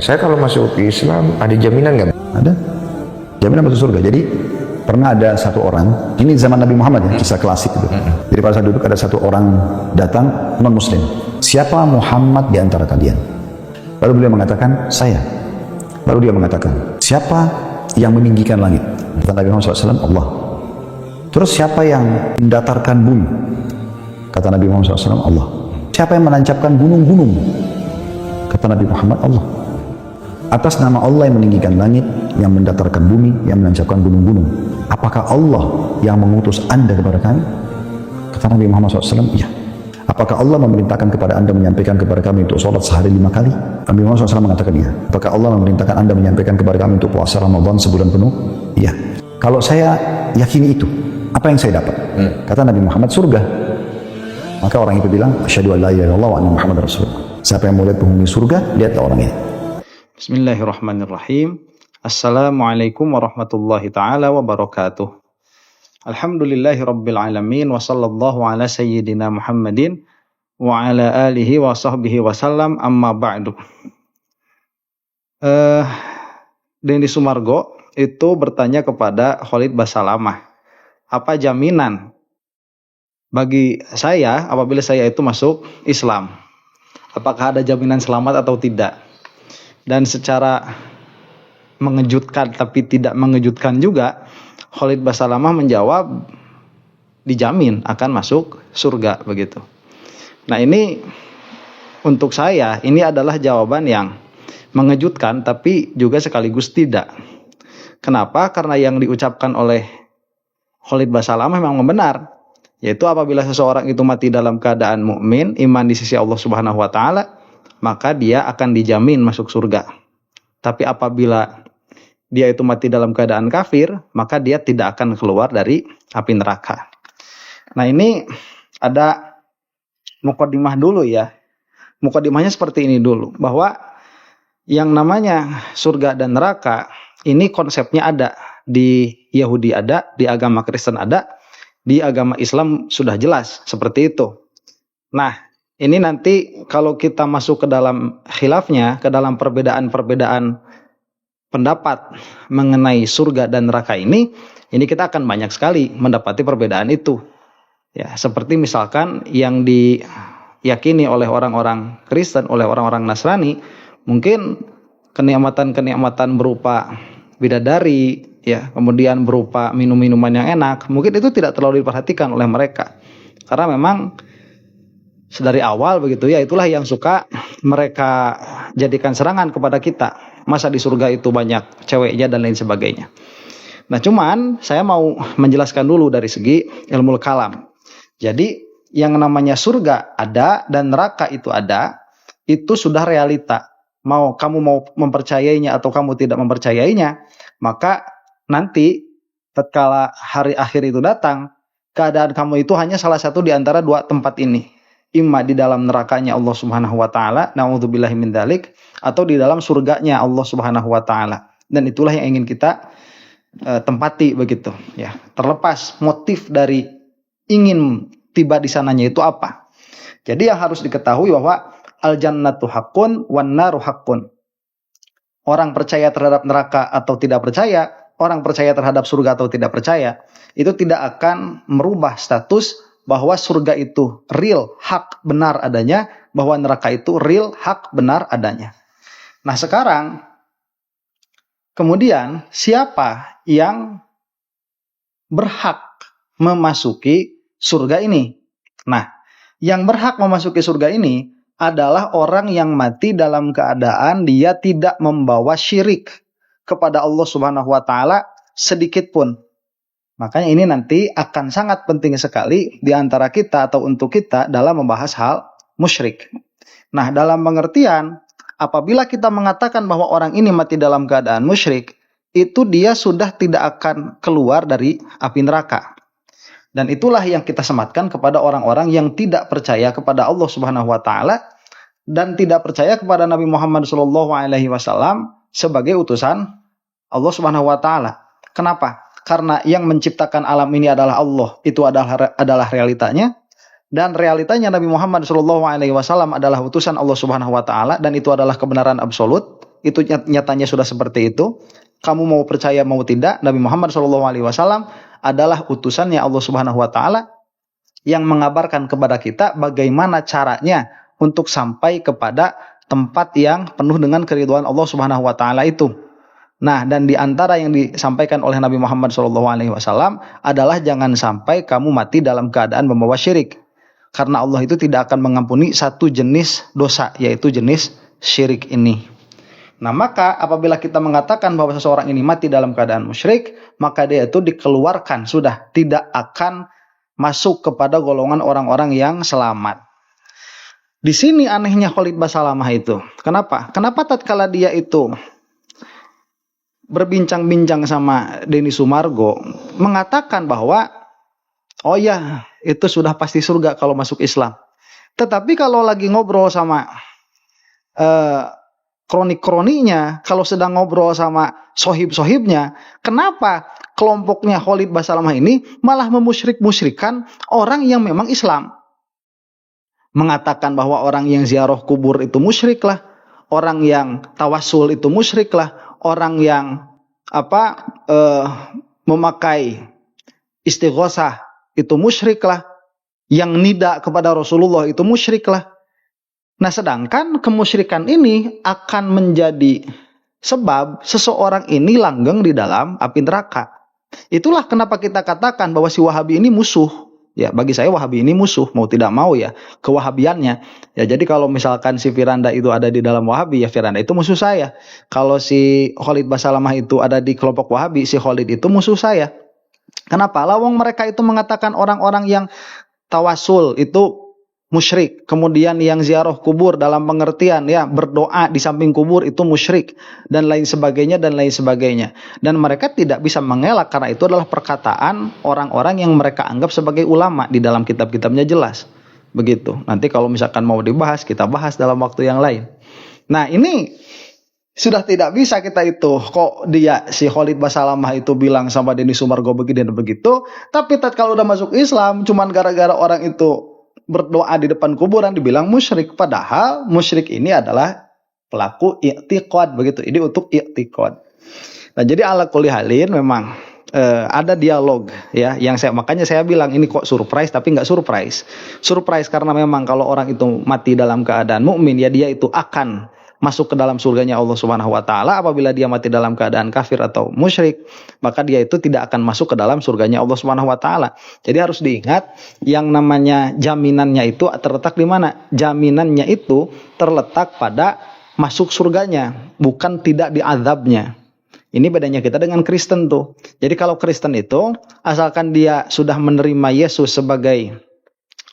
Saya kalau masuk Islam ada jaminan nggak? Ada jaminan masuk surga. Jadi pernah ada satu orang, ini zaman Nabi Muhammad ya, kisah klasik itu. Jadi pada saat duduk ada satu orang datang non muslim. Siapa Muhammad di antara kalian? Lalu beliau mengatakan, saya. Lalu dia mengatakan, siapa yang meninggikan langit? Kata Nabi Muhammad SAW, Allah. Terus siapa yang mendatarkan bumi? Kata Nabi Muhammad SAW, Allah. Siapa yang menancapkan gunung-gunung? Kata Nabi Muhammad, Allah. Atas nama Allah yang meninggikan langit, yang mendatarkan bumi, yang menancapkan gunung-gunung, apakah Allah yang mengutus anda kepada kami? Kata Nabi Muhammad SAW, iya. Apakah Allah memerintahkan kepada anda menyampaikan kepada kami untuk sholat sehari 5 kali? Nabi Muhammad SAW mengatakan iya. Apakah Allah memerintahkan anda menyampaikan kepada kami untuk puasa Ramadan sebulan penuh? Iya. Kalau saya yakini itu, apa yang saya dapat? Kata Nabi Muhammad, surga. Maka orang itu bilang, asyhadu an la ilaha illallah wa anna Muhammadar Rasulullah. Siapa yang mau lihat penghuni surga, lihatlah orang ini. Bismillahirrahmanirrahim. Assalamualaikum warahmatullahi ta'ala wabarakatuh. Alhamdulillahi rabbil alamin wa sallallahu ala sayyidina Muhammadin wa ala alihi wa sahbihi wa sallam, amma ba'du. Denny Sumargo itu bertanya kepada Khalid Basalamah, apa jaminan bagi saya apabila saya itu masuk Islam? Apakah ada jaminan selamat atau tidak? Dan secara mengejutkan tapi tidak mengejutkan juga, Khalid Basalamah menjawab dijamin akan masuk surga begitu. Nah, ini untuk saya ini adalah jawaban yang mengejutkan tapi juga sekaligus tidak. Kenapa? Karena yang diucapkan oleh Khalid Basalamah memang benar, yaitu apabila seseorang itu mati dalam keadaan mukmin, iman di sisi Allah Subhanahu wa taala, maka dia akan dijamin masuk surga. Tapi apabila dia itu mati dalam keadaan kafir, maka dia tidak akan keluar dari api neraka. Nah, ini ada mukadimah dulu ya. Mukadimahnya seperti ini dulu, bahwa yang namanya surga dan neraka ini konsepnya ada di Yahudi, ada di agama Kristen, ada di agama Islam, sudah jelas seperti itu. Nah, ini nanti kalau kita masuk ke dalam khilafnya, ke dalam perbedaan-perbedaan pendapat mengenai surga dan neraka ini kita akan banyak sekali mendapati perbedaan itu. Ya, seperti misalkan yang diyakini oleh orang-orang Kristen, oleh orang-orang Nasrani, mungkin kenikmatan-kenikmatan berupa bidadari, ya, kemudian berupa minum-minuman yang enak, mungkin itu tidak terlalu diperhatikan oleh mereka. Karena memang dari awal begitu ya, itulah yang suka mereka jadikan serangan kepada kita. Masa di surga itu banyak ceweknya dan lain sebagainya. Nah, cuman saya mau menjelaskan dulu dari segi ilmu kalam. Jadi yang namanya surga ada dan neraka itu ada, itu sudah realita. Kamu mau mempercayainya atau kamu tidak mempercayainya, maka nanti tatkala hari akhir itu datang, keadaan kamu itu hanya salah satu di antara dua tempat ini. Imma di dalam nerakanya Allah Subhanahu wa taala, naudzubillahi min dzalik, atau di dalam surganya Allah Subhanahu wa taala. Dan itulah yang ingin kita tempati begitu, ya. Terlepas motif dari ingin tiba di sananya itu apa. Jadi yang harus diketahui bahwa al jannatu haqqun wan naru haqqun. Orang percaya terhadap neraka atau tidak percaya, orang percaya terhadap surga atau tidak percaya, itu tidak akan merubah status bahwa surga itu real, hak, benar adanya, bahwa neraka itu real, hak, benar adanya. Nah, sekarang kemudian siapa yang berhak memasuki surga ini? Nah, yang berhak memasuki surga ini adalah orang yang mati dalam keadaan dia tidak membawa syirik kepada Allah Subhanahu wa taala sedikit pun. Makanya ini nanti akan sangat penting sekali di antara kita atau untuk kita dalam membahas hal musyrik. Nah, dalam pengertian apabila kita mengatakan bahwa orang ini mati dalam keadaan musyrik, itu dia sudah tidak akan keluar dari api neraka. Dan itulah yang kita sematkan kepada orang-orang yang tidak percaya kepada Allah Subhanahu wa taala dan tidak percaya kepada Nabi Muhammad SAW sebagai utusan Allah Subhanahu wa taala. Kenapa? Karena yang menciptakan alam ini adalah Allah, itu adalah realitanya, dan realitanya Nabi Muhammad SAW adalah utusan Allah Subhanahu wa taala, dan itu adalah kebenaran absolut. itu nyatanya sudah seperti itu. Kamu mau percaya mau tidak, Nabi Muhammad SAW adalah utusannya Allah Subhanahu wa taala yang mengabarkan kepada kita bagaimana caranya untuk sampai kepada tempat yang penuh dengan keridhaan Allah Subhanahu wa taala itu. Nah, dan di antara yang disampaikan oleh Nabi Muhammad SAW adalah jangan sampai kamu mati dalam keadaan membawa syirik. Karena Allah itu tidak akan mengampuni satu jenis dosa, yaitu jenis syirik ini. Nah, maka apabila kita mengatakan bahwa seseorang ini mati dalam keadaan musyrik, maka dia itu dikeluarkan, sudah tidak akan masuk kepada golongan orang-orang yang selamat. Di sini anehnya Khalid Basalamah itu. Kenapa? Kenapa tatkala dia itu berbincang-bincang sama Denny Sumargo mengatakan bahwa oh ya, itu sudah pasti surga kalau masuk Islam. Tetapi kalau lagi ngobrol sama kronik-kroninya, kalau sedang ngobrol sama sohib-sohibnya, kenapa kelompoknya Khalid Basalamah ini malah memusyrik-musyrikan orang yang memang Islam? Mengatakan bahwa orang yang ziarah kubur itu musyrik lah, orang yang tawasul itu musyrik lah, orang yang memakai istighosah itu musyrik lah, yang nida kepada Rasulullah itu musyrik lah. Nah, sedangkan kemusyrikan ini akan menjadi sebab seseorang ini langgeng di dalam api neraka. Itulah kenapa kita katakan bahwa si Wahabi ini musuh. Ya, bagi saya Wahabi ini musuh, mau tidak mau ya, kewahabiannya. Ya, jadi kalau misalkan si Firanda itu ada di dalam Wahabi, ya Firanda itu musuh saya. Kalau si Khalid Basalamah itu ada di kelompok Wahabi, si Khalid itu musuh saya. Kenapa? Lawang mereka itu mengatakan orang-orang yang tawasul itu musyrik, kemudian yang ziarah kubur dalam pengertian ya berdoa di samping kubur itu musyrik, dan lain sebagainya dan lain sebagainya. Dan mereka tidak bisa mengelak karena itu adalah perkataan orang-orang yang mereka anggap sebagai ulama, di dalam kitab-kitabnya jelas. Begitu. Nanti kalau misalkan mau dibahas, kita bahas dalam waktu yang lain. Nah, ini sudah tidak bisa kita itu, kok dia si Khalid Basalamah itu bilang sama Denny Sumargo begini dan begitu, tapi kalau udah masuk Islam cuman gara-gara orang itu berdoa di depan kuburan dibilang musyrik, padahal musyrik ini adalah pelaku i'tiqad begitu. Ini untuk i'tiqad. Nah, jadi ala kulli halin memang ada dialog ya, yang makanya saya bilang ini kok surprise, tapi nggak surprise. Surprise karena memang kalau orang itu mati dalam keadaan mukmin ya dia itu akan masuk ke dalam surganya Allah Subhanahu wa taala. Apabila dia mati dalam keadaan kafir atau musyrik, maka dia itu tidak akan masuk ke dalam surganya Allah Subhanahu wa taala. Jadi harus diingat, yang namanya jaminannya itu terletak di mana? Jaminannya itu terletak pada masuk surganya, bukan tidak diazabnya. Ini bedanya kita dengan Kristen tuh. Jadi kalau Kristen itu asalkan dia sudah menerima Yesus sebagai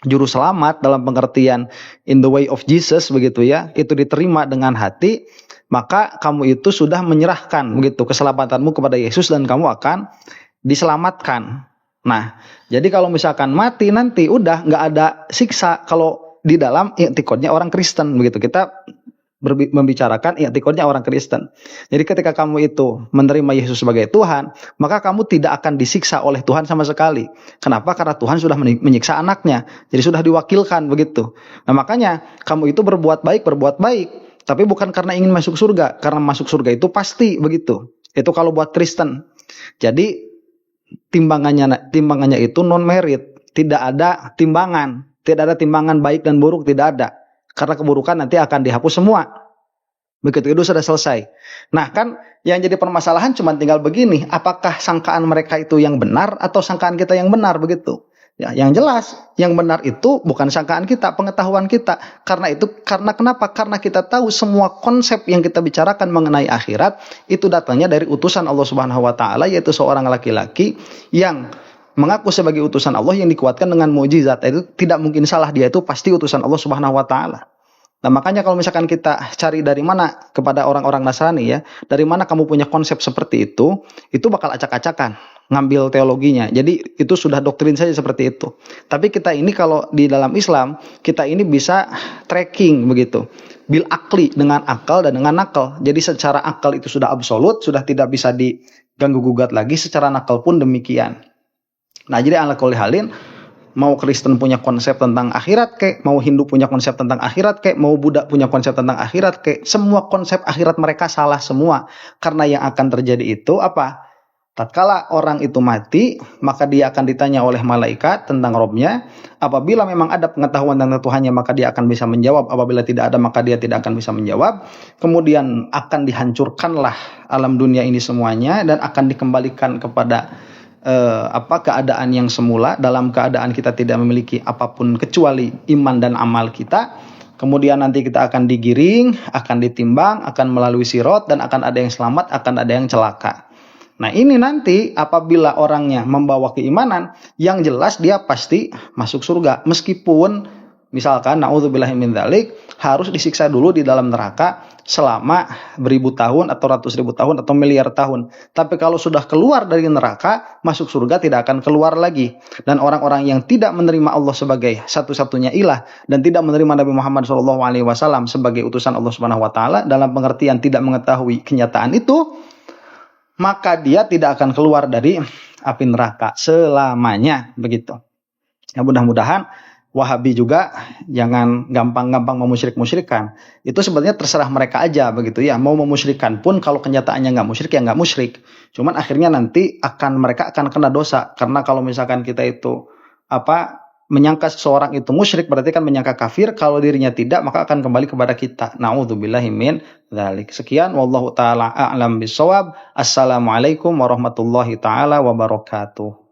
juru selamat dalam pengertian in the way of Jesus begitu ya, itu diterima dengan hati, maka kamu itu sudah menyerahkan begitu keselamatanmu kepada Yesus dan kamu akan diselamatkan. Nah, jadi kalau misalkan mati nanti udah nggak ada siksa kalau di dalam i'tiqadnya orang Kristen begitu. Kita membicarakan i'tiqadnya orang Kristen. Jadi ketika kamu itu menerima Yesus sebagai Tuhan, maka kamu tidak akan disiksa oleh Tuhan sama sekali. Kenapa? Karena Tuhan sudah menyiksa anaknya. Jadi sudah diwakilkan begitu. Nah, makanya kamu itu berbuat baik, tapi bukan karena ingin masuk surga. Karena masuk surga itu pasti begitu. Itu kalau buat Kristen. Jadi timbangannya itu non merit, tidak ada timbangan baik dan buruk, tidak ada. Karena keburukan nanti akan dihapus semua. Begitu itu sudah selesai. Nah, kan yang jadi permasalahan cuma tinggal begini, apakah sangkaan mereka itu yang benar atau sangkaan kita yang benar begitu? Ya, yang jelas yang benar itu bukan sangkaan kita, pengetahuan kita. Karena kenapa? Karena kita tahu semua konsep yang kita bicarakan mengenai akhirat itu datangnya dari utusan Allah Subhanahu wa taala, yaitu seorang laki-laki yang mengaku sebagai utusan Allah yang dikuatkan dengan mukjizat. Itu tidak mungkin salah, dia itu pasti utusan Allah Subhanahu wa taala. Nah, makanya kalau misalkan kita cari dari mana kepada orang-orang Nasrani ya, dari mana kamu punya konsep seperti itu bakal acak-acakan ngambil teologinya. Jadi itu sudah doktrin saja seperti itu. Tapi kita ini kalau di dalam Islam, kita ini bisa tracking begitu. Bil akli, dengan akal dan dengan nakal. Jadi secara akal itu sudah absolut, sudah tidak bisa diganggu gugat lagi, secara nakal pun demikian. Nah, jadi ala kulli halin mau Kristen punya konsep tentang akhirat kek, mau Hindu punya konsep tentang akhirat kek, mau Buddha punya konsep tentang akhirat kek, semua konsep akhirat mereka salah semua. Karena yang akan terjadi itu apa? Tatkala orang itu mati, maka dia akan ditanya oleh malaikat tentang Robnya. Apabila memang ada pengetahuan tentang Tuhannya, maka dia akan bisa menjawab. Apabila tidak ada, maka dia tidak akan bisa menjawab. Kemudian akan dihancurkanlah alam dunia ini semuanya dan akan dikembalikan kepada keadaan yang semula, dalam keadaan kita tidak memiliki apapun kecuali iman dan amal kita. Kemudian nanti kita akan digiring, akan ditimbang, akan melalui sirat, dan akan ada yang selamat, akan ada yang celaka. Nah ini nanti apabila orangnya membawa keimanan, yang jelas dia pasti masuk surga. Meskipun misalkan na'udzubillahi min dzalik, harus disiksa dulu di dalam neraka selama beribu tahun atau ratus ribu tahun atau miliar tahun. Tapi kalau sudah keluar dari neraka, masuk surga tidak akan keluar lagi. Dan orang-orang yang tidak menerima Allah sebagai satu-satunya ilah dan tidak menerima Nabi Muhammad SAW sebagai utusan Allah Subhanahu Wa Taala, dalam pengertian tidak mengetahui kenyataan itu, maka dia tidak akan keluar dari api neraka selamanya, begitu. Ya, mudah-mudahan Wahabi juga jangan gampang-gampang memusyrik-musyrikkan. Itu sebenarnya terserah mereka aja, begitu ya. Mau memusyrikkan pun kalau kenyataannya nggak musyrik ya nggak musyrik. Cuman akhirnya nanti mereka akan kena dosa, karena kalau misalkan kita itu menyangka seseorang itu musyrik, berarti kan menyangka kafir. Kalau dirinya tidak, maka akan kembali kepada kita. Na'udzubillahi min dzalik. Sekian, wallahu taala a'lam bishawab. Assalamualaikum warahmatullahi taala wabarakatuh.